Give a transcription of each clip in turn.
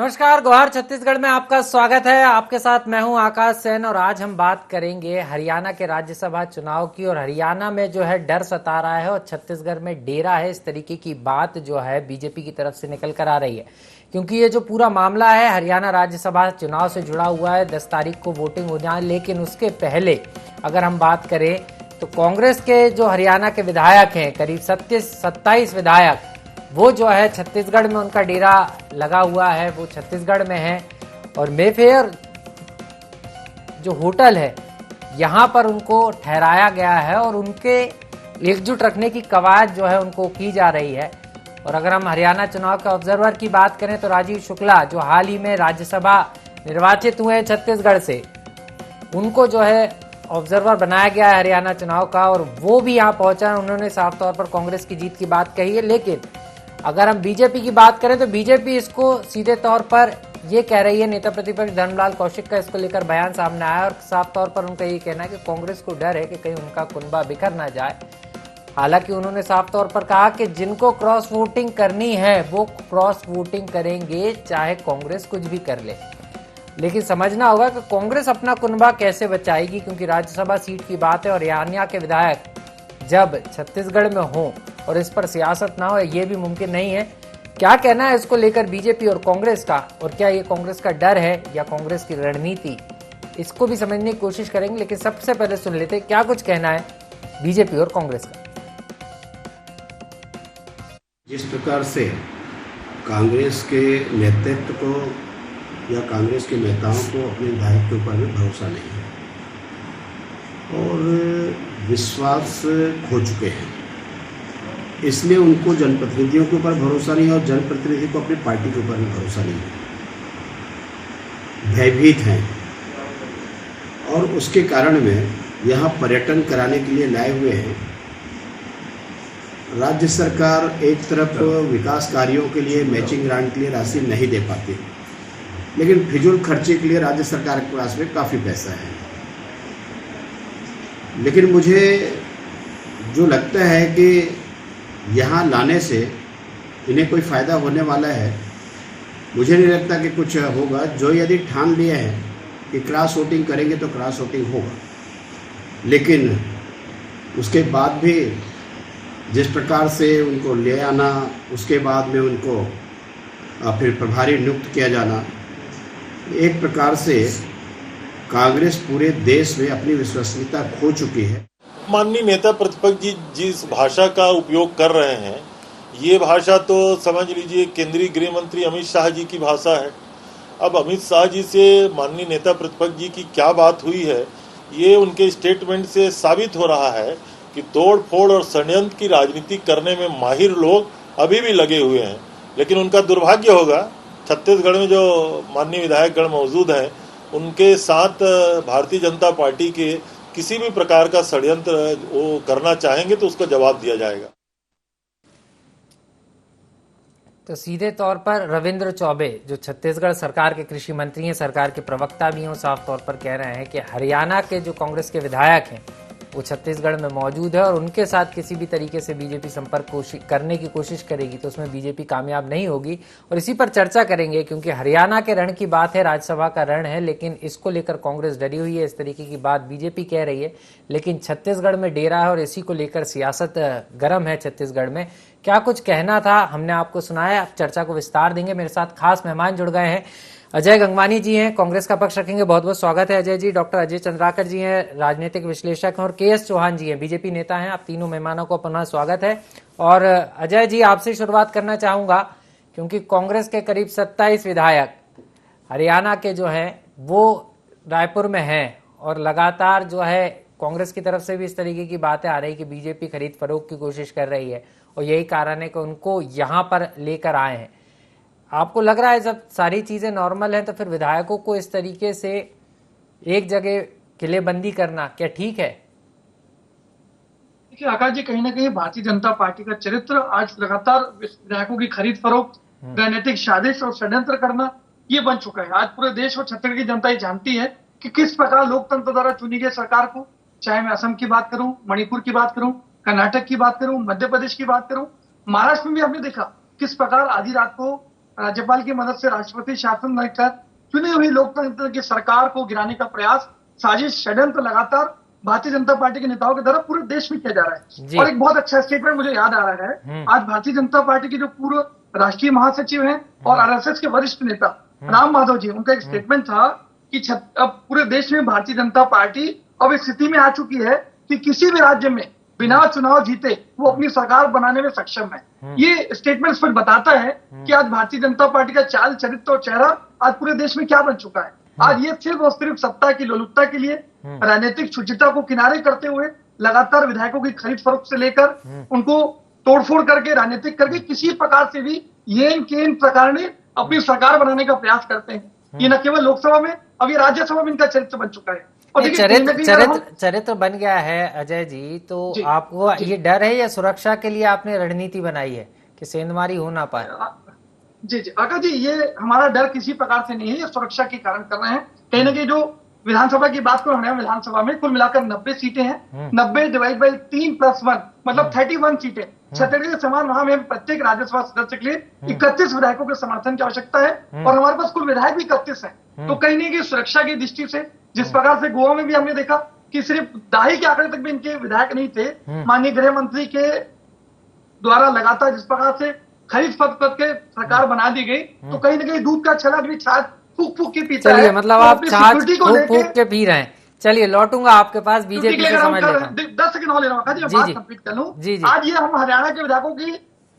नमस्कार, गोहार छत्तीसगढ़ में आपका स्वागत है। आपके साथ मैं हूं आकाश सेन और आज हम बात करेंगे हरियाणा के राज्यसभा चुनाव की। और हरियाणा में जो है डर सता रहा है और छत्तीसगढ़ में डेरा है, इस तरीके की बात जो है बीजेपी की तरफ से निकल कर आ रही है। क्योंकि ये जो पूरा मामला है हरियाणा राज्यसभा चुनाव से जुड़ा हुआ है। 10 तारीख को वोटिंग हो जाए, लेकिन उसके पहले अगर हम बात करें तो कांग्रेस के जो हरियाणा के विधायक हैं, करीब 27 विधायक, वो जो है छत्तीसगढ़ में उनका डेरा लगा हुआ है, वो छत्तीसगढ़ में है। और मेफेयर जो होटल है यहाँ पर उनको ठहराया गया है और उनके एकजुट रखने की कवायद जो है उनको की जा रही है। और अगर हम हरियाणा चुनाव के ऑब्जर्वर की बात करें तो राजीव शुक्ला, जो हाल ही में राज्यसभा निर्वाचित हुए हैं छत्तीसगढ़ से, उनको जो है ऑब्जर्वर बनाया गया है हरियाणा चुनाव का। और वो भी यहाँ पहुंचा, उन्होंने साफ तौर पर कांग्रेस की जीत की बात कही है। लेकिन अगर हम बीजेपी की बात करें तो बीजेपी इसको सीधे तौर पर ये कह रही है, नेता प्रतिपक्ष धर्मलाल कौशिक का इसको लेकर बयान सामने आया और साफ तौर पर उनका ये कहना है कि कांग्रेस को डर है कि कहीं उनका कुनबा बिखर ना जाए। हालांकि उन्होंने साफ तौर पर कहा कि जिनको क्रॉस वोटिंग करनी है वो क्रॉस वोटिंग करेंगे, चाहे कांग्रेस कुछ भी कर ले। लेकिन समझना होगा कि कांग्रेस अपना कुनबा कैसे बचाएगी, क्योंकि राज्यसभा सीट की बात है और हरियाणा के विधायक जब छत्तीसगढ़ में हो और इस पर सियासत ना हो, ये भी मुमकिन नहीं है। क्या कहना है इसको लेकर बीजेपी और कांग्रेस का, और क्या ये कांग्रेस का डर है या कांग्रेस की रणनीति, इसको भी समझने की कोशिश करेंगे। लेकिन सबसे पहले सुन लेते हैं क्या कुछ कहना है बीजेपी और कांग्रेस का। जिस प्रकार से कांग्रेस के नेतृत्व को या कांग्रेस के नेताओं को अपने विधायक के ऊपर में भरोसा नहीं है और विश्वास खो चुके हैं, इसलिए उनको जनप्रतिनिधियों के ऊपर भरोसा नहीं है और जनप्रतिनिधि को अपनी पार्टी के ऊपर भी भरोसा नहीं है, भयभीत हैं। और उसके कारण में यहाँ पर्यटन कराने के लिए लाए हुए हैं। राज्य सरकार एक तरफ विकास कार्यों के लिए मैचिंग ग्रांट के लिए राशि नहीं दे पाती, लेकिन फिजूल खर्चे के लिए राज्य सरकार के पास में काफ़ी पैसा है। लेकिन मुझे जो लगता है कि यहाँ लाने से इन्हें कोई फ़ायदा होने वाला है, मुझे नहीं लगता कि कुछ होगा। जो यदि ठान लिए हैं कि क्रॉस वोटिंग करेंगे तो क्रॉस वोटिंग होगा, लेकिन उसके बाद भी जिस प्रकार से उनको ले आना, उसके बाद में उनको फिर प्रभारी नियुक्त किया जाना, एक प्रकार से कांग्रेस पूरे देश में अपनी विश्वसनीयता खो चुकी है। माननीय नेता प्रतिपक्ष जी जिस भाषा का उपयोग कर रहे हैं, ये भाषा तो समझ लीजिए केंद्रीय गृह मंत्री अमित शाह जी की भाषा है। अब अमित शाह जी से माननीय नेता प्रतिपक्ष जी की क्या बात हुई है, ये उनके स्टेटमेंट से साबित हो रहा है कि तोड़ फोड़ और षड्यंत्र की राजनीति करने में माहिर लोग अभी भी लगे हुए हैं। लेकिन उनका दुर्भाग्य होगा, छत्तीसगढ़ में जो माननीय विधायकगण मौजूद हैं, उनके साथ भारतीय जनता पार्टी के किसी भी प्रकार का षड्यंत्र वो करना चाहेंगे तो उसका जवाब दिया जाएगा। तो सीधे तौर पर रविंद्र चौबे, जो छत्तीसगढ़ सरकार के कृषि मंत्री हैं, सरकार के प्रवक्ता भी हैं, साफ तौर पर कह रहे हैं कि हरियाणा के जो कांग्रेस के विधायक हैं वो छत्तीसगढ़ में मौजूद है और उनके साथ किसी भी तरीके से बीजेपी संपर्क करने की कोशिश करेगी तो उसमें बीजेपी कामयाब नहीं होगी। और इसी पर चर्चा करेंगे, क्योंकि हरियाणा के रण की बात है, राज्यसभा का रण है, लेकिन इसको लेकर कांग्रेस डरी हुई है, इस तरीके की बात बीजेपी कह रही है। लेकिन छत्तीसगढ़ में डेरा है और इसी को लेकर सियासत गर्म है छत्तीसगढ़ में। क्या कुछ कहना था हमने आपको सुनाया, आप चर्चा को विस्तार देंगे। मेरे साथ खास मेहमान जुड़ गए हैं, अजय गंगवानी जी हैं, कांग्रेस का पक्ष रखेंगे, बहुत बहुत स्वागत है अजय जी। डॉक्टर अजय चंद्राकर जी हैं, राजनीतिक विश्लेषक हैं, और के.एस. चौहान जी हैं, बीजेपी नेता हैं। आप तीनों मेहमानों को पुनः स्वागत है। और अजय जी, आपसे शुरुआत करना चाहूंगा, क्योंकि कांग्रेस के करीब 27 विधायक हरियाणा के जो हैं वो रायपुर में हैं और लगातार जो है कांग्रेस की तरफ से भी इस तरीके की बातें आ रही कि बीजेपी खरीद फरोख्त की कोशिश कर रही है और यही कारण है कि उनको यहाँ पर लेकर आए हैं। आपको लग रहा है जब सारी चीजें नॉर्मल हैं तो फिर विधायकों को इस तरीके से एक जगह किलेबंदी करना क्या ठीक है? देखिए आकाश जी, कहीं ना कहीं भारतीय जनता पार्टी का चरित्र आज लगातार विधायकों की खरीद फरोख्त, राजनीतिक साजिश और षड्यंत्र करना ये बन चुका है। आज पूरे देश और छत्तीसगढ़ की जनता ये जानती है कि किस प्रकार लोकतंत्र द्वारा चुनी गई सरकार को, चाहे मैं असम की बात करूं, मणिपुर की बात करूं, कर्नाटक की बात करूं, मध्य प्रदेश की बात करूं, महाराष्ट्र में भी हमने देखा किस प्रकार आधी रात को राज्यपाल की मदद से राष्ट्रपति शासन लेकर चुनी हुई लोकतंत्र की सरकार को गिराने का प्रयास, साजिश, षड्यंत्र लगातार भारतीय जनता पार्टी के नेताओं के द्वारा पूरे देश में किया जा रहा है। और एक बहुत अच्छा स्टेटमेंट मुझे याद आ रहा है, आज भारतीय जनता पार्टी के जो पूर्व राष्ट्रीय महासचिव हैं और आरएसएस के वरिष्ठ नेता राम माधव जी, उनका एक स्टेटमेंट था कि अब पूरे देश में भारतीय जनता पार्टी अब इस स्थिति में आ चुकी है कि किसी भी राज्य में बिना चुनाव जीते वो अपनी सरकार बनाने में सक्षम है। ये स्टेटमेंट फिर बताता है कि आज भारतीय जनता पार्टी का चाल, चरित्र और चेहरा आज पूरे देश में क्या बन चुका है। आज ये सिर्फ और सिर्फ सत्ता की लोलुपता के लिए राजनीतिक शुचिता को किनारे करते हुए लगातार विधायकों की खरीद फरोख्त से लेकर उनको तोड़फोड़ करके, राजनीतिक करके किसी प्रकार से भी येन केन प्रकार ने अपनी सरकार बनाने का प्रयास करते हैं। ये न केवल लोकसभा में, अब ये राज्यसभा में इनका चरित्र बन चुका है। और चरित्र बन गया है अजय जी, तो आपको ये डर है या सुरक्षा के लिए आपने रणनीति बनाई है कि सेंधमारी हो ना पाए? जी आकाश जी, ये हमारा डर किसी प्रकार से नहीं है, ये सुरक्षा के कारण कर रहे हैं। कहीं ना कहीं जो विधानसभा की बात करो, हरियाणा विधानसभा में कुल मिलाकर 90 सीटें हैं। 90 डिवाइड बाई 3+1 मतलब 31 सीटें। छत्तीसगढ़ के समान वहां में प्रत्येक राज्यसभा सदस्य के लिए 31 विधायकों के समर्थन की आवश्यकता है और हमारे पास कुल विधायक भी 31 है। तो कहीं नहीं कि सुरक्षा की दृष्टि से, जिस प्रकार से गोवा में भी हमने देखा कि सिर्फ दाही के आंकड़े तक भी इनके विधायक नहीं थे, माननीय गृह मंत्री के द्वारा लगातार जिस प्रकार से खरीद फरोख्त करके सरकार बना दी गई, तो कहीं ना कहीं दूध का छलक भी छाछ फूक फूक के पीता है। चलिए, मतलब तो आप छाछ फूक के पी रहे हैं। चलिए, लौटूंगा आपके पास, बीजेपी से समझ लेता हूं। 10 सेकंड और ले रहा हूं, बात कंप्लीट कर लूं। आज ये हम हरियाणा के विधायकों की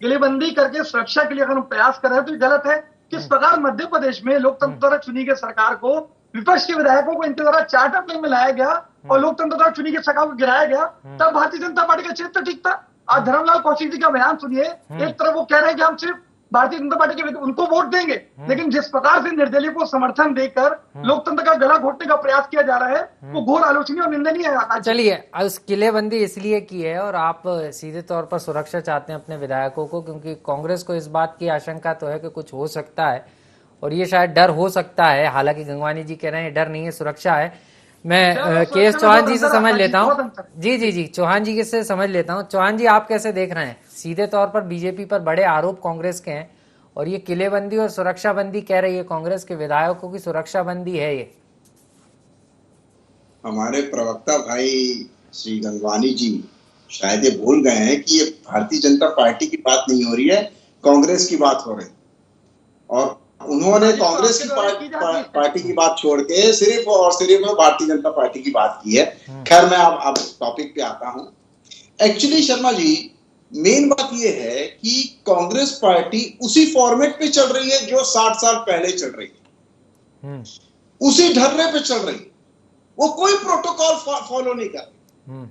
गिलेबंदी करके सुरक्षा के लिए अगर हम प्रयास कर रहे हैं तो ये गलत है। किस प्रकार मध्य प्रदेश में लोकतंत्र द्वारा चुनी गई सरकार को, विपक्ष के विधायकों को इनके द्वारा चार्टर प्लेन में लाया गया और लोकतंत्र द्वारा चुनी गई सरकार को गिराया गया, तब भारतीय जनता पार्टी का चरित्र ठीक था। आज धर्मलाल कौशिक जी का बयान सुनिए, एक तरफ वो कह रहे हैं कि हम सिर्फ भारतीय जनता पार्टी के उनको वोट देंगे, लेकिन जिस प्रकार से निर्दलीय को समर्थन देकर लोकतंत्र का गला घोटने का प्रयास किया जा रहा है, वो घोर आलोचनीय और निंदनीय है। चलिए, उस किलेबंदी इसलिए की है और आप सीधे तौर पर सुरक्षा चाहते हैं अपने विधायकों को, क्योंकि कांग्रेस को इस बात की आशंका तो है कि कुछ हो सकता है और ये शायद डर हो सकता है। हालांकि गंगवानी जी कह रहे हैं डर नहीं है, सुरक्षा है। मैं के.एस. चौहान जी से समझ लेता हूँ। जी चौहान जी से समझ लेता हूँ। चौहान जी, आप कैसे देख रहे हैं? सीधे तौर पर बीजेपी पर बड़े आरोप कांग्रेस के हैं और ये किलेबंदी और सुरक्षा बंदी कह रही है कांग्रेस के विधायकों की सुरक्षा बंदी है। ये हमारे प्रवक्ता भाई श्री गंगवानी जी शायद ये भूल गए हैं कि ये भारतीय जनता पार्टी की बात नहीं हो रही है, कांग्रेस की बात हो रही है। और उन्होंने कांग्रेस की पार्टी की बात छोड़ के सिर्फ और सिर्फ भारतीय जनता पार्टी की बात की है। खैर, मैं अब टॉपिक पे आता हूं। एक्चुअली शर्मा जी, मेन बात यह है कि कांग्रेस पार्टी उसी फॉर्मेट पे चल रही है जो 60 साल पहले चल रही है, उसी ढर्रे पे चल रही है। वो कोई प्रोटोकॉल फॉलो नहीं कर रही।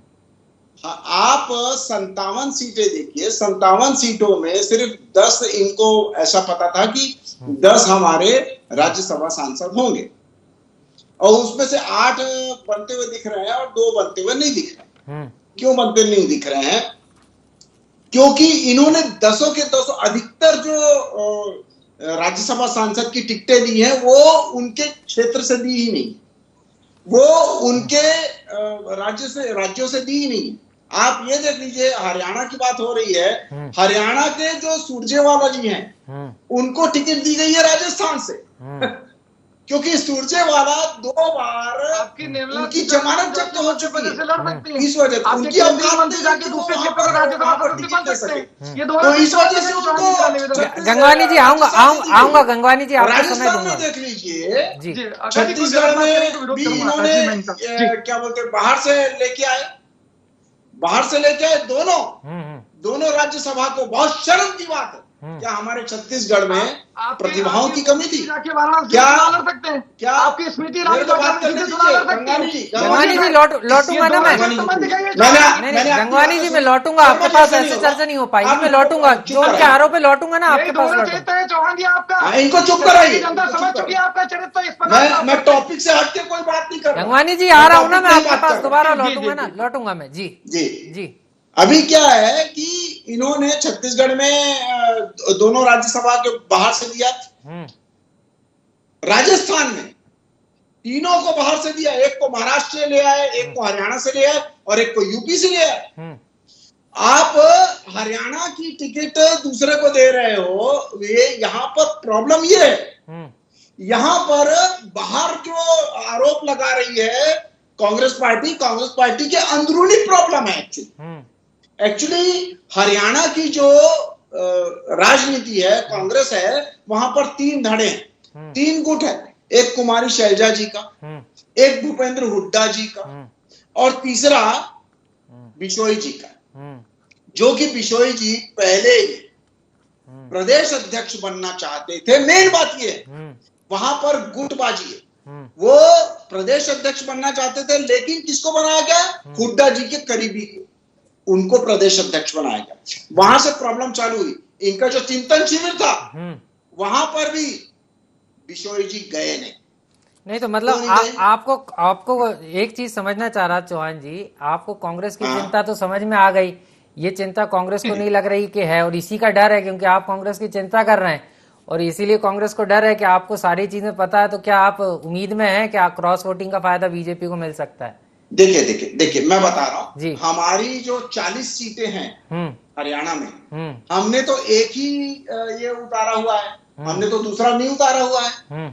हाँ, आप 57 सीटें देखिए, 57 सीटों में सिर्फ 10 इनको ऐसा पता था कि 10 हमारे राज्यसभा सांसद होंगे और उसमें से 8 बनते हुए दिख रहे हैं और 2 बनते हुए नहीं दिख रहे हैं। क्यों बनते नहीं दिख रहे हैं? क्योंकि इन्होंने 10 के 10 अधिकतर जो राज्यसभा सांसद की टिकटें दी हैं वो उनके क्षेत्र से दी ही नहीं, वो उनके राज्यों से दी ही नहीं। आप ये देख लीजिए, हरियाणा की बात हो रही है, हरियाणा के जो सुरजेवाला जी हैं उनको टिकट दी गई है राजस्थान से क्योंकि सुरजेवाला 2 बार उनकी जमानत जब्त हो चुकी है। इस वजह से उनकी तो इस वजह से उनको गंगवानी जी आऊंगा गंगवानी जी, आपको समय दूंगा। देख लीजिए, छत्तीसगढ़ में भी इन्होंने क्या बोलते बाहर से लेके आए दोनों राज्यसभा को। बहुत शर्म की बात है। क्या हमारे छत्तीसगढ़ में प्रतिभाओं की कमी थी? क्या आपकी स्मृति गंगवानी जी लौटूंगा ना मैं। गंगवानी जी मैं लौटूंगा आपके पास, ऐसे चर्चा नहीं हो पाएगी। मैं लौटूंगा, जो उनके आरोप पे लौटूंगा ना आपके पास लौटूंगा। चौहान जी, आपका इनको चुप कराइए। समझ चुकी है आपका चरित्र। मैं टॉपिक से हट के कोई बात नहीं कर रहा। गंगवानी जी आ रहा हूँ ना मैं आपके पास, दोबारा लौटूंगा ना, लौटूंगा मैं। जी अभी क्या है कि इन्होंने छत्तीसगढ़ में दोनों राज्यसभा के बाहर से दिया, राजस्थान में तीनों को बाहर से दिया। एक को महाराष्ट्र से ले आए, एक को हरियाणा से ले आए और एक को यूपी से ले आए। आप हरियाणा की टिकट दूसरे को दे रहे हो, ये यहाँ पर प्रॉब्लम ये है। यहाँ पर बाहर जो आरोप लगा रही है कांग्रेस पार्टी के अंदरूनी प्रॉब्लम है एक्चुअली हरियाणा की जो राजनीति है, कांग्रेस है, वहां पर 3 धड़े हैं, 3 गुट है। एक कुमारी शैलजा जी का, एक भूपेंद्र हुड्डा जी का, और तीसरा बिशोई जी का, जो कि बिशोई जी पहले ही प्रदेश अध्यक्ष बनना चाहते थे। मेन बात ये है, वहां पर गुटबाजी है। वो प्रदेश अध्यक्ष बनना चाहते थे, लेकिन किसको बनाया गया? हुड्डा जी के करीबी को, उनको प्रदेश अध्यक्ष बनाया गया। वहां से प्रॉब्लम चालू हुई। इनका जो चिंतन शिविर था, वहां पर भी बिशोई जी गए नहीं। तो मतलब आपको एक चीज समझना चाह रहा चौहान जी, आपको कांग्रेस की चिंता तो समझ में आ गई, ये चिंता कांग्रेस को नहीं लग रही कि है, और इसी का डर है क्योंकि आप कांग्रेस की चिंता कर रहे हैं और इसीलिए कांग्रेस को डर है कि आपको सारी चीजें पता है। तो क्या आप उम्मीद में हैं कि क्रॉस वोटिंग का फायदा बीजेपी को मिल सकता है? देखिए मैं बता रहा हूँ, हमारी जो 40 सीटें हैं हरियाणा में, हमने तो एक ही ये उतारा हुआ है, हमने तो दूसरा नहीं उतारा हुआ है,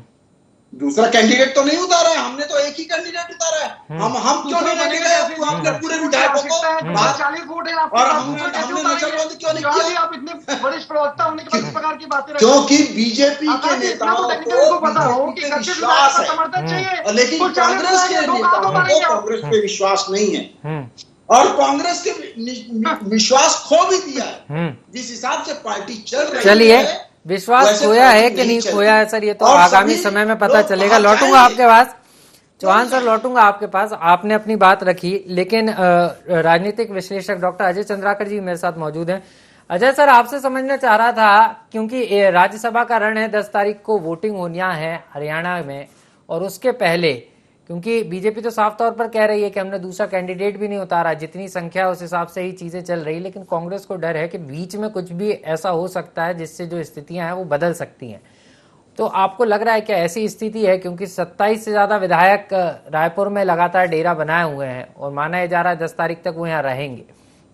दूसरा कैंडिडेट तो नहीं उतारा है, हमने तो एक ही कैंडिडेट उतारा है। हम क्यों नहीं लेके गए अपने पूरे विधायकों को? 40 वोट है और हमने नजरबंद क्यों नहीं किया? आप इतने वरिष्ठ प्रवक्ता होने के बाद इस प्रकार की बातें, क्योंकि बीजेपी के नेताओं को पता हो कि विश्वास है, समर्थन चाहिए, लेकिन कांग्रेस के नेताओं को कांग्रेस पे विश्वास नहीं है, और कांग्रेस के विश्वास खो भी दिया है। जिस हिसाब से पार्टी चल रही है, विश्वास खोया है कि नहीं खोया है सर, ये तो आगामी समय में पता चलेगा। लौटूंगा आपके पास चौहान सर, लौटूंगा आपके पास। आपने अपनी बात रखी, लेकिन राजनीतिक विश्लेषक डॉक्टर अजय चंद्राकर जी मेरे साथ मौजूद हैं। अजय सर, आपसे समझना चाह रहा था, क्योंकि राज्यसभा का रण है, 10 तारीख को वोटिंग होना है हरियाणा में, और उसके पहले क्योंकि बीजेपी तो साफ तौर पर कह रही है कि हमने दूसरा कैंडिडेट भी नहीं उतारा, जितनी संख्या है उस हिसाब से ही चीजें चल रही, लेकिन कांग्रेस को डर है कि बीच में कुछ भी ऐसा हो सकता है जिससे जो स्थितियां हैं वो बदल सकती हैं। तो आपको लग रहा है कि ऐसी स्थिति है, क्योंकि 27 से ज्यादा विधायक रायपुर में लगातार डेरा बनाए हुए हैं और माना जा रहा है 10 तारीख तक वो यहाँ रहेंगे,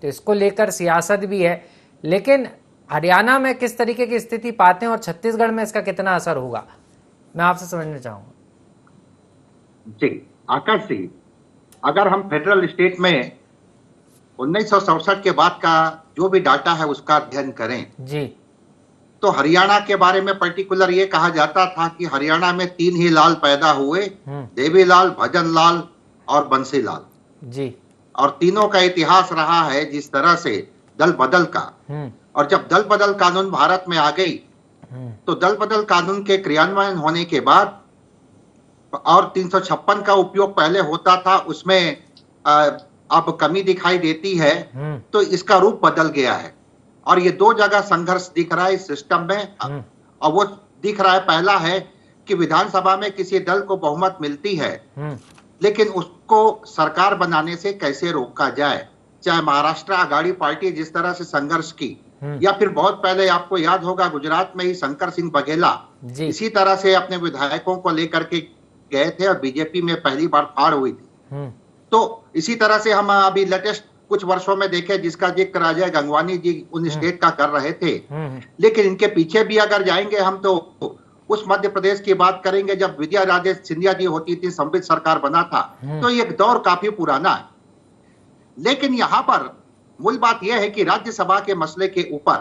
तो इसको लेकर सियासत भी है। लेकिन हरियाणा में किस तरीके की स्थिति पाते हैं और छत्तीसगढ़ में इसका कितना असर होगा, मैं आपसे समझना चाहूंगा। जी आकाश जी, अगर हम फेडरल स्टेट में 1967 के बाद का जो भी डाटा है उसका अध्ययन करें जी, तो हरियाणा के बारे में पर्टिकुलर ये कहा जाता था कि हरियाणा में 3 ही लाल पैदा हुए, देवीलाल, भजनलाल और बंसीलाल जी, और तीनों का इतिहास रहा है जिस तरह से दल बदल का। और जब दल बदल कानून भारत में आ गई, तो दल बदल कानून के क्रियान्वयन होने के बाद और 356 का उपयोग पहले होता था, उसमें अब कमी दिखाई देती है, तो इसका रूप बदल गया है। और ये 2 जगह संघर्ष दिख रहा है इस सिस्टम में, और वो दिख रहा है, पहला है कि विधानसभा में किसी दल को बहुमत मिलती है, लेकिन उसको सरकार बनाने से कैसे रोका जाए। चाहे महाराष्ट्र आघाड़ी पार्टी जिस तरह से संघर्ष की, या फिर बहुत पहले आपको याद होगा गुजरात में ही शंकर सिंह बघेला इसी तरह से अपने विधायकों को लेकर के गए थे और बीजेपी में पहली बार फाड़ हुई थी। तो इसी तरह से हम अभी लेटेस्ट कुछ वर्षों में देखे, जिसका जिक्र अजय गंगवानी जी उन स्टेट का कर रहे थे, लेकिन इनके पीछे भी अगर जाएंगे हम तो उस मध्य प्रदेश की बात करेंगे जब विजया राजेश सिंधिया जी होती थी, संबित सरकार बना था, तो ये दौर काफी पुराना है। लेकिन यहाँ पर मूल बात यह है कि राज्यसभा के मसले के ऊपर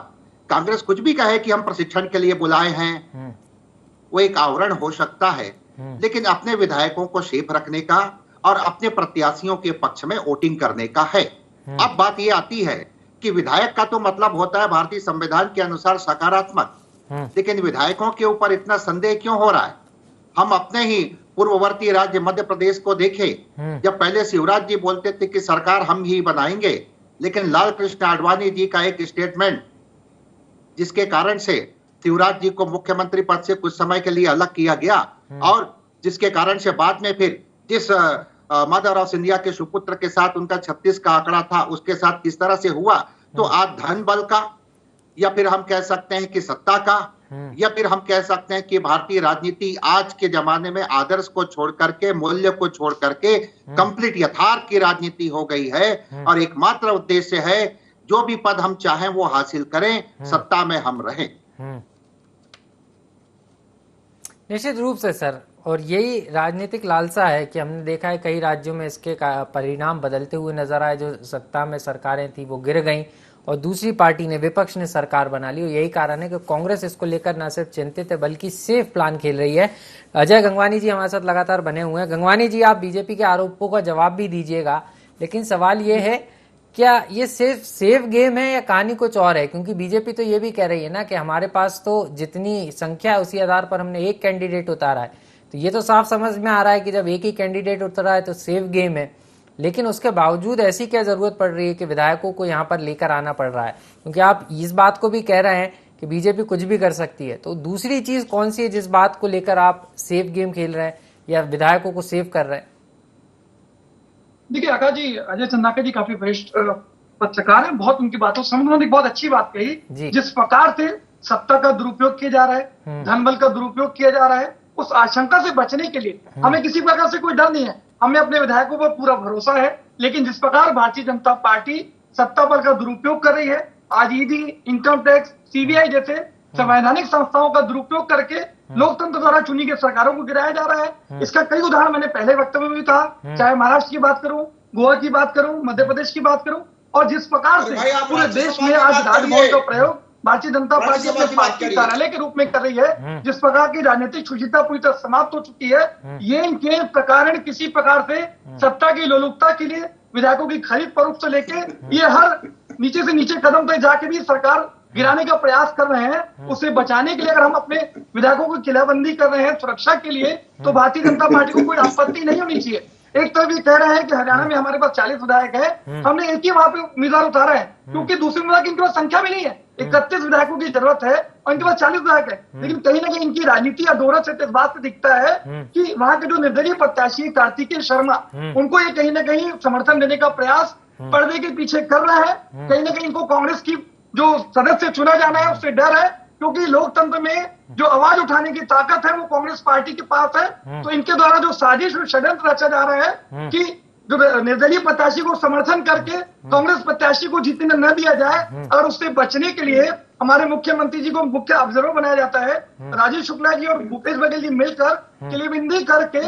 कांग्रेस कुछ भी कहे कि हम प्रशिक्षण के लिए बुलाए हैं, वो एक आवरण हो सकता है, लेकिन अपने विधायकों को सेफ रखने का और अपने प्रत्याशियों के पक्ष में वोटिंग करने का है। अब बात यह आती है कि विधायक का तो मतलब होता है भारतीय संविधान के अनुसार सकारात्मक, लेकिन विधायकों के ऊपर इतना संदेह क्यों हो रहा है? हम अपने ही पूर्ववर्ती राज्य मध्य प्रदेश को देखें, जब पहले शिवराज जी बोलते थे कि सरकार हम ही बनाएंगे, लेकिन लाल कृष्ण आडवाणी जी का एक स्टेटमेंट जिसके कारण से शिवराज जी को मुख्यमंत्री पद से कुछ समय के लिए अलग किया गया, और जिसके कारण से बाद में फिर जिस माधवराव सिंधिया के सुपुत्र के साथ उनका 36 का आंकड़ा था, उसके साथ किस तरह से हुआ, तो आज धन बल का, या फिर हम कह सकते हैं कि सत्ता का, या फिर हम कह सकते हैं कि भारतीय राजनीति आज के जमाने में आदर्श को छोड़ करके, मूल्य को छोड़ करके कंप्लीट यथार्थ की राजनीति हो गई है, और एकमात्र उद्देश्य है जो भी पद हम चाहें वो हासिल करें, सत्ता में हम रहें। निश्चित रूप से सर, और यही राजनीतिक लालसा है कि हमने देखा है कई राज्यों में इसके परिणाम बदलते हुए नजर आए। जो सत्ता में सरकारें थी वो गिर गईं और दूसरी पार्टी ने, विपक्ष ने सरकार बना ली। और यही कारण है कि कांग्रेस इसको लेकर न सिर्फ चिंतित है बल्कि सेफ प्लान खेल रही है। अजय गंगवानी जी हमारे साथ लगातार बने हुए हैं। गंगवानी जी, आप बीजेपी के आरोपों का जवाब भी दीजिएगा, लेकिन सवाल ये है, क्या ये सिर्फ सेफ गेम है या कहानी कुछ और है? क्योंकि बीजेपी तो ये भी कह रही है ना कि हमारे पास तो जितनी संख्या है उसी आधार पर हमने एक कैंडिडेट उतारा है। तो ये तो साफ समझ में आ रहा है कि जब एक ही कैंडिडेट उतरा है तो सेफ गेम है, लेकिन उसके बावजूद ऐसी क्या जरूरत पड़ रही है कि विधायकों को यहाँ पर लेकर आना पड़ रहा है? क्योंकि आप इस बात को भी कह रहे हैं कि बीजेपी कुछ भी कर सकती है, तो दूसरी चीज कौन सी है जिस बात को लेकर आप सेफ गेम खेल रहे हैं या विधायकों को सेव कर रहे हैं? देखिए आकाश जी, अजय चंदाकर जी काफी वरिष्ठ पत्रकार हैं, बहुत उनकी बातों समझ, उन्होंने बहुत अच्छी बात कही। जिस प्रकार से सत्ता का दुरुपयोग किया जा रहा है, धनबल का दुरुपयोग किया जा रहा है, उस आशंका से बचने के लिए हमें किसी प्रकार से कोई डर नहीं है, हमें अपने विधायकों पर पूरा भरोसा है। लेकिन जिस प्रकार भारतीय जनता पार्टी सत्ता बल का दुरुपयोग कर रही है, आज ईडी, इनकम टैक्स, सीबीआई जैसे संवैधानिक संस्थाओं का दुरुपयोग करके लोकतंत्र द्वारा चुनी गई सरकारों को गिराया जा रहा है। इसका कई उदाहरण मैंने पहले वक्तव्य में भी कहा, चाहे महाराष्ट्र की बात करूं, गोवा की बात करूं, मध्य प्रदेश की बात करूं, और जिस प्रकार से पूरे देश में आज राजभवन का प्रयोग भारतीय जनता पार्टी अपने पार्टी कार्यालय के रूप में कर रही है, जिस प्रकार की राजनीतिक शुचिता पूरी तरह समाप्त हो चुकी है, ये इनके प्रकार किसी प्रकार से सत्ता की लोलुपता के लिए विधायकों की खरीद फरोख्त से लेके ये हर नीचे से नीचे कदम तक जाके भी सरकार गिराने का प्रयास कर रहे हैं। उसे बचाने के लिए अगर हम अपने विधायकों की किलाबंदी कर रहे हैं सुरक्षा के लिए, तो भारतीय जनता पार्टी को कोई आपत्ति नहीं होनी चाहिए। एक तो भी कह रहे हैं कि हरियाणा में हमारे पास 40 विधायक है, हमने एक ही वहां पे उम्मीदवार उतारा है, क्योंकि दूसरे उम्मीदवार की इनके पास संख्या भी नहीं है। 31 विधायकों की जरूरत है और इनके पास 40 विधायक है, लेकिन कहीं ना कहीं इनकी राजनीति अधोरत से इस बात से दिखता है कि वहां के जो निर्दलीय प्रत्याशी कार्तिकेय शर्मा, उनको ये कहीं ना कहीं समर्थन देने का प्रयास पर्दे के पीछे कर रहा है। कहीं ना कहीं इनको कांग्रेस की जो सदस्य चुना जाना है उससे डर है, क्योंकि लोकतंत्र में जो आवाज उठाने की ताकत है वो कांग्रेस पार्टी के पास है। तो इनके द्वारा जो साजिश और षड्यंत्र रचा जा रहा है कि जो निर्दलीय प्रत्याशी को समर्थन करके कांग्रेस प्रत्याशी को जीतने न दिया जाए, और उससे बचने के लिए हमारे मुख्यमंत्री जी को मुख्य ऑब्जर्वर बनाया जाता है। राजीव शुक्ला जी और भूपेश बघेल जी मिलकर किलेबिंदी करके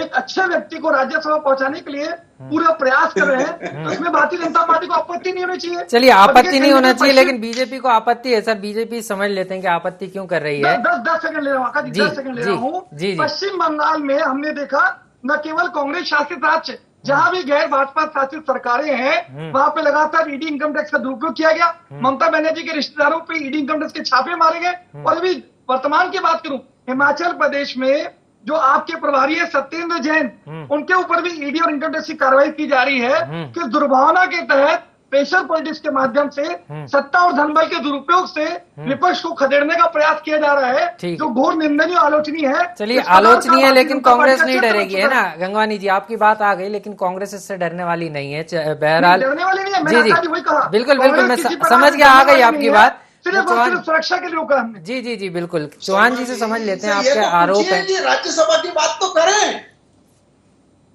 एक अच्छे व्यक्ति को राज्यसभा पहुंचाने के लिए पूरा प्रयास कर रहे हैं। तो इसमें भारतीय जनता पार्टी को आपत्ति नहीं होनी चाहिए। चलिए, आपत्ति नहीं होना चाहिए, लेकिन बीजेपी को आपत्ति है। सर, बीजेपी समझ लेते हैं कि आपत्ति क्यों कर रही है। 10 सेकंड ले रहा हूँ, 10 सेकंड ले रहा हूँ। पश्चिम बंगाल में हमने देखा न केवल कांग्रेस शासित राज्य, जहां भी गैर भाजपा शासित सरकारें हैं, वहां पे लगातार ईडी इनकम टैक्स का दुरुपयोग किया गया। ममता बनर्जी के रिश्तेदारों पे ईडी इनकम टैक्स के छापे मारे गए। और अभी वर्तमान की बात करूं, हिमाचल प्रदेश में जो आपके प्रभारी है सत्येंद्र जैन, उनके ऊपर भी ईडी और इनकम टैक्स की कार्रवाई की जा रही है कि दुर्भावना के तहत प्रेशर पॉलिटिक्स के माध्यम से सत्ता और धनबल के दुरुपयोग से विपक्ष को खदेड़ने का प्रयास किया जा रहा है, जो घोर निंदनीय आलोचनीय है। चलिए, आलोचनीय है, लेकिन कांग्रेस नहीं डरेगी, है ना गंगवानी जी? आपकी बात आ गई, लेकिन कांग्रेस इससे डरने वाली नहीं है। बहरहाल डरने वाली नहीं है, जी जी बिल्कुल बिल्कुल, मैं समझ गया, आ गई आपकी बात। सिर्फ सुरक्षा के लिए रोका हमने। जी जी जी बिल्कुल, चौहान जी से समझ लेते हैं आपके आरोप है। राज्यसभा की बात तो करें,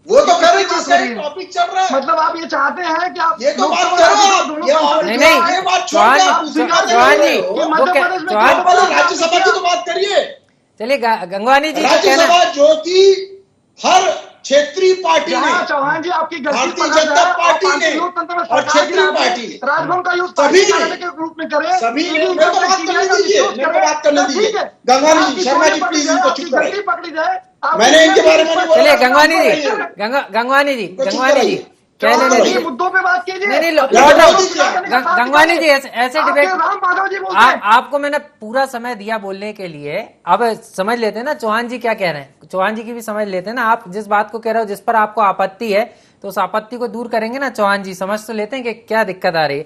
वो तो करें जिसका टॉपिक चल रहा है। मतलब आप ये चाहते हैं कि आप ये तो बात करो, नहीं चौहान जी, राज्यसभा की तो बात करिए। चलिए गंगवानी जी, राज्यसभा जो कि हर क्षेत्रीय पार्टी ने, चौहान जी आपकी भारतीय जनता पार्टी ने और क्षेत्रीय पार्टी ने राजभवन का यूज सभी के रूप में करें, सभी ने बात करने दीजिए, मेरे को बात करने दीजिए। गंगवानी जी, शर्मा जी प्लीज इनको चुप करें, पकड़ी जाए। मैंने इनके बारे में चलिए गंगवानी जी, गंगवानी जी कह लेने मुद्दों पे बात कीजिए। नहीं गंगवानी जी, ऐसे डिबेट आपको मैंने पूरा समय दिया बोलने के लिए। अब समझ लेते हैं ना चौहान जी क्या कह रहे हैं, चौहान जी की भी समझ लेते हैं ना। आप जिस बात को कह रहे हो, जिस पर आपको आपत्ति है, तो उस आपत्ति को दूर करेंगे ना चौहान जी? समझ तो लेते हैं कि क्या दिक्कत आ रही है।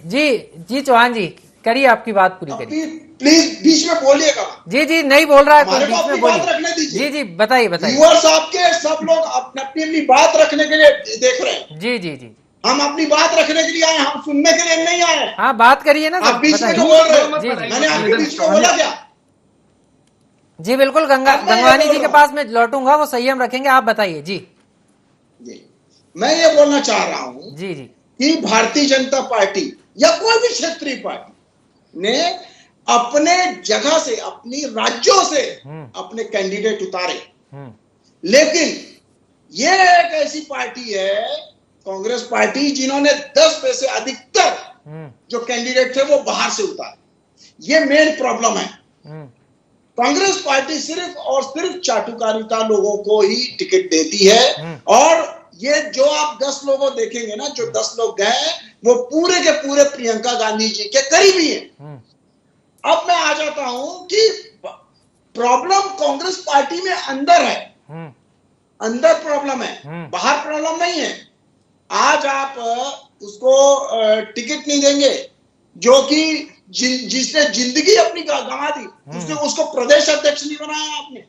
जी चौहान जी, करिए, आपकी बात पूरी करिए प्लीज। बीच में बोलिएगा। जी नहीं बोल रहा है तो बीच में बोलिए। जी बताइए। व्यूअर्स आपके सब लोग अपनी बात रखने के लिए देख रहे हैं। जी हम अपनी बात रखने के लिए आए, हम सुनने के लिए नहीं आए। हाँ, बात करिए ना। आप बीच में क्यों बोल रहे हो? मैंने आपके बीच में बोला क्या? जी बिल्कुल, गंगवानी जी के पास मैं लौटूंगा, वो संयम रखेंगे। आप बताइए। जी मैं ये बोलना चाह रहा हूं जी कि भारतीय जनता पार्टी या कोई भी क्षेत्रीय पार्टी ने अपने जगह से, अपनी राज्यों से अपने कैंडिडेट उतारे, लेकिन ये एक ऐसी पार्टी है कांग्रेस पार्टी जिन्होंने 10 में से अधिकतर जो कैंडिडेट थे वो बाहर से उतारे। ये मेन प्रॉब्लम है। कांग्रेस पार्टी सिर्फ और सिर्फ चाटुकारिता लोगों को ही टिकट देती है, और ये जो आप 10 लोगों देखेंगे ना, जो 10 लोग गए वो पूरे के पूरे प्रियंका गांधी जी के करीबी हैं। अब मैं आ जाता हूं कि प्रॉब्लम कांग्रेस पार्टी में अंदर है, अंदर प्रॉब्लम है, बाहर प्रॉब्लम नहीं है। आज आप उसको टिकट नहीं देंगे जो कि जिसने जिंदगी अपनी गंवा दी, उसको प्रदेश अध्यक्ष नहीं बनाया आपने,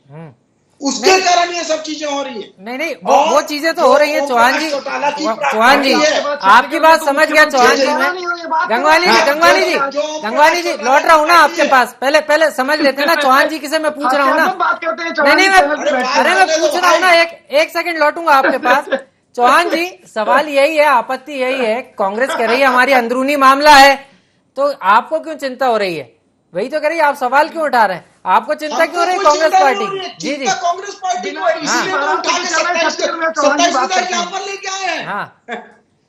उसके कारण ये सब चीजें हो रही है। नहीं, वो चीजें तो हो रही है। चौहान जी आपकी बात समझ गया। चौहान जी मैं गंगवानी जी लौट रहा हूँ ना आपके पास। पहले समझ लेते हैं ना चौहान जी किसे मैं पूछ रहा हूँ ना। नहीं, मैं पूछ रहा हूँ ना, एक सेकंड लौटूंगा आपके पास। चौहान जी सवाल यही है, आपत्ति यही है, कांग्रेस कह रही है हमारी अंदरूनी मामला है, तो आपको क्यों चिंता हो रही है? वही तो कह रही है, आप सवाल क्यों उठा रहे हैं? आपको चिंता क्यों हो रही है कांग्रेस पार्टी? जी कांग्रेस पार्टी को इसीलिए तो उठा के 27 विधायक यहाँ पर लेके आए हैं।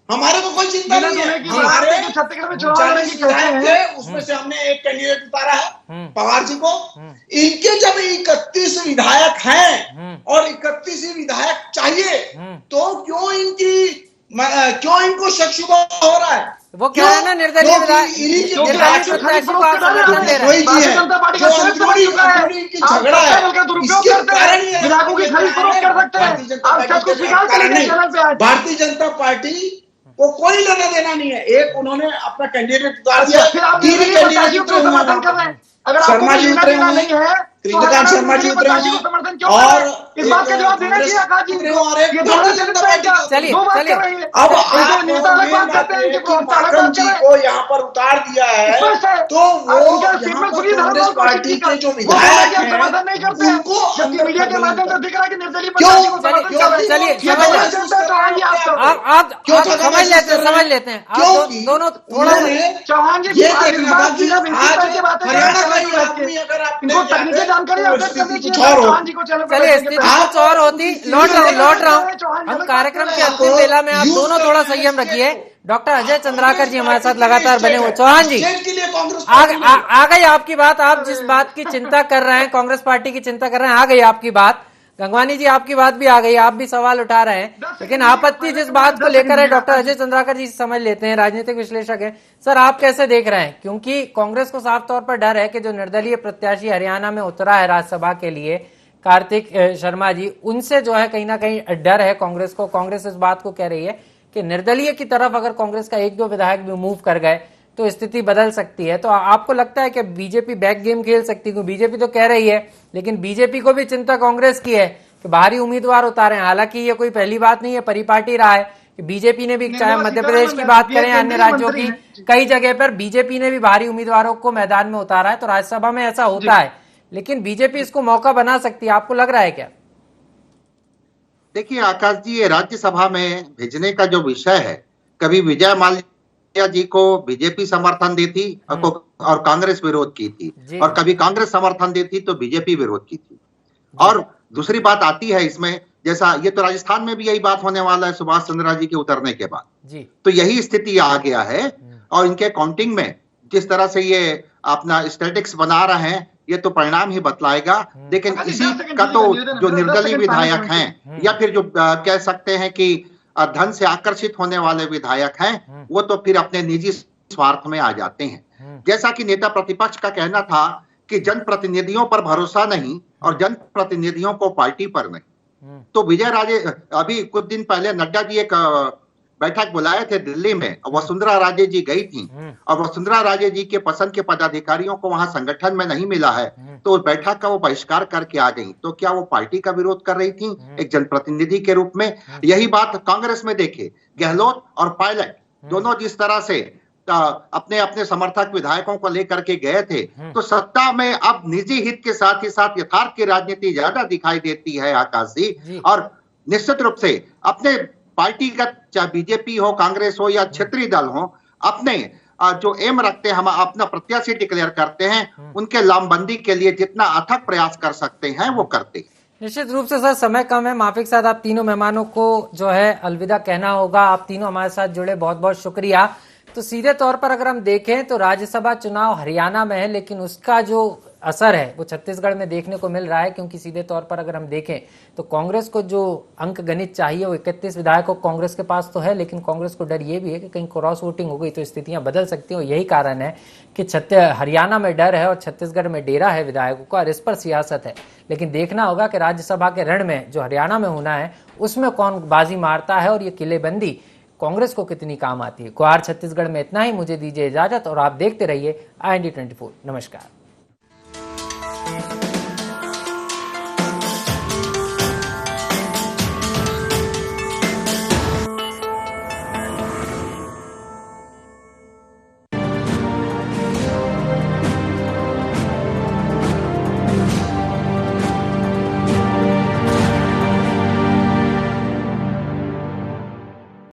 हमारे को कोई चिंता नहीं है। हमारे 40 विधायक थे, उसमें से हमने एक कैंडिडेट उतारा है पवार जी को। इनके जब 31 विधायक हैं और 31 ही विधायक चाहिए, तो क्यों इनको शक शुबा हो रहा है? वो क्या है ना, निर्दलीय झगड़ा है। भारतीय जनता पार्टी को कोई लेना देना नहीं है। एक उन्होंने अपना कैंडिडेट उतार दिया, शर्मा जी उतरे नहीं है, कृष्णकांत शर्मा जी उतरे और इस बात का जवाब देना चाहिए आकाश जी को। चलिए अब माकन जी को यहाँ पर उतार दिया है, तो वो कांग्रेस पार्टी के जो विधायक हैं उनको मीडिया के माध्यम से दिख रहा है कि निर्दलीय समझ लेते हैं दोनों थोड़ा। चौहान जी ये देखना था कि आज हरियाणा का ही आदमी अगर आपने तकनीकी जानकारी चलिए स्थिति कुछ और होती। लौट रहा हूँ हम कार्यक्रम के अंतिम बेला में। आप दोनों थोड़ा संयम रखिए। डॉक्टर अजय चंद्राकर जी हमारे साथ लगातार बने हुए। चौहान जी आ गई आपकी बात। आप जिस बात की चिंता कर रहे हैं, कांग्रेस पार्टी की चिंता कर रहे हैं, आ गई आपकी बात। गंगवानी जी आपकी बात भी आ गई, आप भी सवाल उठा रहे हैं, लेकिन आपत्ति जिस बात को लेकर है डॉक्टर अजय चंद्राकर जी समझ लेते हैं, राजनीतिक विश्लेषक हैं। सर आप कैसे देख रहे हैं? क्योंकि कांग्रेस को साफ तौर पर डर है कि जो निर्दलीय प्रत्याशी हरियाणा में उतरा है राज्यसभा के लिए, कार्तिक शर्मा जी, उनसे जो है कहीं ना कहीं डर है कांग्रेस को। कांग्रेस इस बात को कह रही है कि निर्दलीय की तरफ अगर कांग्रेस का 1-2 विधायक भी मूव कर गए तो स्थिति बदल सकती है। तो आपको लगता है कि बीजेपी बैक गेम खेल सकती है? बीजेपी तो कह रही है, लेकिन बीजेपी को भी चिंता कांग्रेस की है कि बाहरी उम्मीदवार उतारे। हालांकि ये कोई पहली बात नहीं है, परिपाटी रहा है कि बीजेपी ने भी, चाहे मध्य प्रदेश की बात करें, अन्य राज्यों की कई जगह पर बीजेपी ने भी बाहरी उम्मीदवारों को मैदान में उतारा है। तो राज्यसभा में ऐसा होता है, लेकिन बीजेपी इसको मौका बना सकती है। आपको लग रहा है क्या? देखिए आकाश जी, ये राज्यसभा में भेजने का जो विषय है, कभी विजय माल्या जी को बीजेपी समर्थन देती और कांग्रेस विरोध की थी, और कभी कांग्रेस समर्थन देती तो बीजेपी विरोध की थी। और दूसरी बात आती है इसमें, जैसा ये तो राजस्थान में भी यही बात होने वाला है सुभाष चंद्र जी के उतरने के बाद, तो यही स्थिति आ गया है। और इनके काउंटिंग में जिस तरह से ये अपना स्टैटिक्स बना रहे हैं, ये तो परिणाम ही बतलाएगा। लेकिन इसी का तो जो निर्दलीय विधायक हैं, या फिर जो कह सकते हैं कि धन से आकर्षित होने वाले विधायक हैं, वो तो फिर अपने निजी स्वार्थ में आ जाते हैं। जैसा कि नेता प्रतिपक्ष का कहना था कि जनप्रतिनिधियों पर भरोसा नहीं और जनप्रतिनिधियों को पार्टी पर नहीं। तो विजय राजे, अभी कुछ दिन पहले नड्डा जी एक बैठक बुलाए थे दिल्ली में, वसुंधरा राजे जी गई थी, और वसुंधरा राजे जी के पसंद के पदाधिकारियों को वहां संगठन में नहीं मिला है, तो उस बैठक का वो बहिष्कार करके आ गई। तो क्या वो पार्टी का विरोध कर रही थी एक जनप्रतिनिधि के रूप में? यही बात कांग्रेस में देखे, गहलोत और पायलट दोनों जिस तरह से अपने अपने समर्थक विधायकों को लेकर के गए थे, तो सत्ता में अब निजी हित के साथ ही साथ यथार्थ की राजनीति ज्यादा दिखाई देती है आकाश जी। और निश्चित रूप से अपने पार्टी का, चाहे बीजेपी हो, कांग्रेस हो या क्षेत्रीय दल हो, अपने जो एम रखते हैं, हम अपना प्रत्याशी डिक्लेयर करते हैं, उनके लामबंदी के लिए जितना अथक प्रयास कर सकते हैं वो करते हैं। निश्चित रूप से सर समय कम है, माफी के साथ आप तीनों मेहमानों को जो है अलविदा कहना होगा। आप तीनों हमारे साथ जुड़े, बहुत बहुत शुक्रिया। तो सीधे तौर पर अगर हम देखें तो राज्यसभा चुनाव हरियाणा में है, लेकिन उसका जो असर है वो छत्तीसगढ़ में देखने को मिल रहा है, क्योंकि सीधे तौर पर अगर हम देखें तो कांग्रेस को जो अंक गणित चाहिए वो 31 विधायकों कांग्रेस के पास तो है, लेकिन कांग्रेस को डर ये भी है कि कहीं क्रॉस वोटिंग हो गई तो स्थितियां बदल सकती हैं। यही कारण है कि हरियाणा में डर है और छत्तीसगढ़ में डेरा है विधायकों का, और इस पर सियासत है। लेकिन देखना होगा कि राज्यसभा के रण में जो हरियाणा में होना है उसमें कौन बाजी मारता है और ये किलेबंदी कांग्रेस को कितनी काम आती है। गुहार छत्तीसगढ़ में इतना ही, मुझे दीजिए इजाजत और आप देखते रहिए IND 24। नमस्कार।